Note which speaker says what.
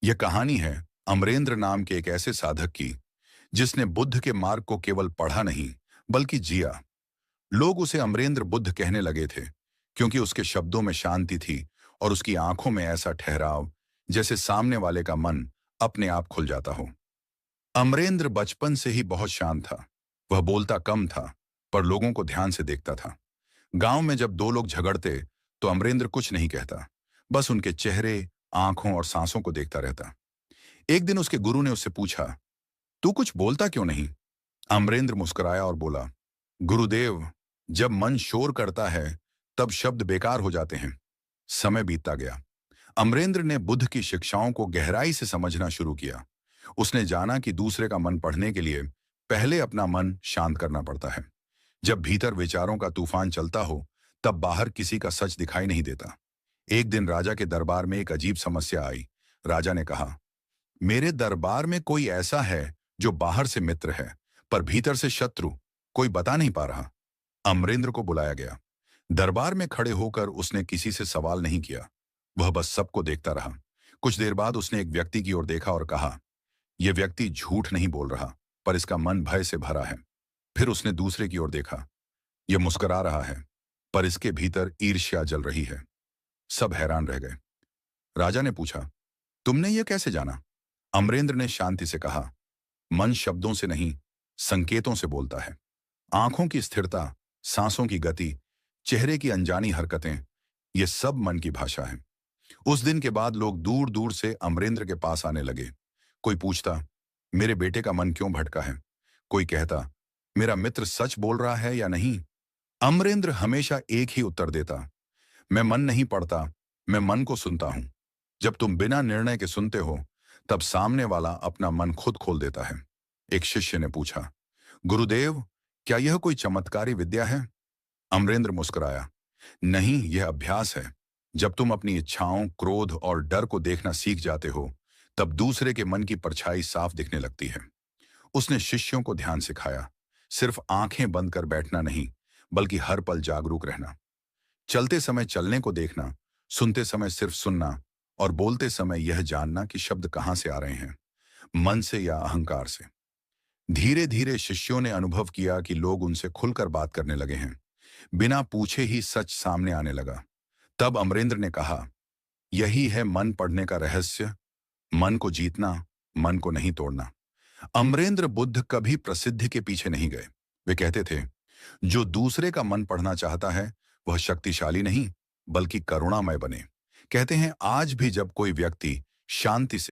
Speaker 1: यह कहानी है अमरेंद्र नाम के एक ऐसे साधक की जिसने बुद्ध के मार्ग को केवल पढ़ा नहीं बल्कि जिया। लोग उसे अमरेंद्र बुद्ध कहने लगे थे क्योंकि उसके शब्दों में शांति थी और उसकी आंखों में ऐसा ठहराव जैसे सामने वाले का मन अपने आप खुल जाता हो। अमरेंद्र बचपन से ही बहुत शांत था। वह बोलता कम था पर लोगों को ध्यान से देखता था। गांव में जब दो लोग झगड़ते तो अमरेंद्र कुछ नहीं कहता, बस उनके चेहरे, आंखों और सांसों को देखता रहता। एक दिन उसके गुरु ने उससे पूछा, तू कुछ बोलता क्यों नहीं? अमरेंद्र मुस्कुराया और बोला, गुरुदेव, जब मन शोर करता है तब शब्द बेकार हो जाते हैं। समय बीतता गया। अमरेंद्र ने बुद्ध की शिक्षाओं को गहराई से समझना शुरू किया। उसने जाना कि दूसरे का मन पढ़ने के लिए पहले अपना मन शांत करना पड़ता है। जब भीतर विचारों का तूफान चलता हो तब बाहर किसी का सच दिखाई नहीं देता। एक दिन राजा के दरबार में एक अजीब समस्या आई। राजा ने कहा, मेरे दरबार में कोई ऐसा है जो बाहर से मित्र है पर भीतर से शत्रु, कोई बता नहीं पा रहा। अमरेंद्र को बुलाया गया। दरबार में खड़े होकर उसने किसी से सवाल नहीं किया। वह बस सबको देखता रहा। कुछ देर बाद उसने एक व्यक्ति की ओर देखा और कहा, यह व्यक्ति झूठ नहीं बोल रहा पर इसका मन भय से भरा है। फिर उसने दूसरे की ओर देखा। यह मुस्कुरा रहा है पर इसके भीतर ईर्ष्या जल रही है। सब हैरान रह गए। राजा ने पूछा, तुमने यह कैसे जाना? अमरेंद्र ने शांति से कहा, मन शब्दों से नहीं, संकेतों से बोलता है। आंखों की स्थिरता, सांसों की गति, चेहरे की अनजानी हरकतें, ये सब मन की भाषा है। उस दिन के बाद लोग दूर दूर से अमरेंद्र के पास आने लगे। कोई पूछता, मेरे बेटे का मन क्यों भटका है? कोई कहता, मेरा मित्र सच बोल रहा है या नहीं? अमरेंद्र हमेशा एक ही उत्तर देता, मैं मन नहीं पढ़ता, मैं मन को सुनता हूं। जब तुम बिना निर्णय के सुनते हो तब सामने वाला अपना मन खुद खोल देता है। एक शिष्य ने पूछा, गुरुदेव, क्या यह कोई चमत्कारी विद्या है? अमरेंद्र मुस्कुराया, नहीं, यह अभ्यास है। जब तुम अपनी इच्छाओं, क्रोध और डर को देखना सीख जाते हो तब दूसरे के मन की परछाई साफ दिखने लगती है। उसने शिष्यों को ध्यान सिखाया, सिर्फ आंखें बंद कर बैठना नहीं बल्कि हर पल जागरूक रहना। चलते समय चलने को देखना, सुनते समय सिर्फ सुनना और बोलते समय यह जानना कि शब्द कहां से आ रहे हैं, मन से या अहंकार से। धीरे धीरे शिष्यों ने अनुभव किया कि लोग उनसे खुलकर बात करने लगे हैं। बिना पूछे ही सच सामने आने लगा। तब अमरेंद्र ने कहा, यही है मन पढ़ने का रहस्य, मन को जीतना, मन को नहीं तोड़ना। अमरेंद्र बुद्ध कभी प्रसिद्धि के पीछे नहीं गए। वे कहते थे, जो दूसरे का मन पढ़ना चाहता है वह शक्तिशाली नहीं बल्कि करुणामय बने। कहते हैं, आज भी जब कोई व्यक्ति शांति से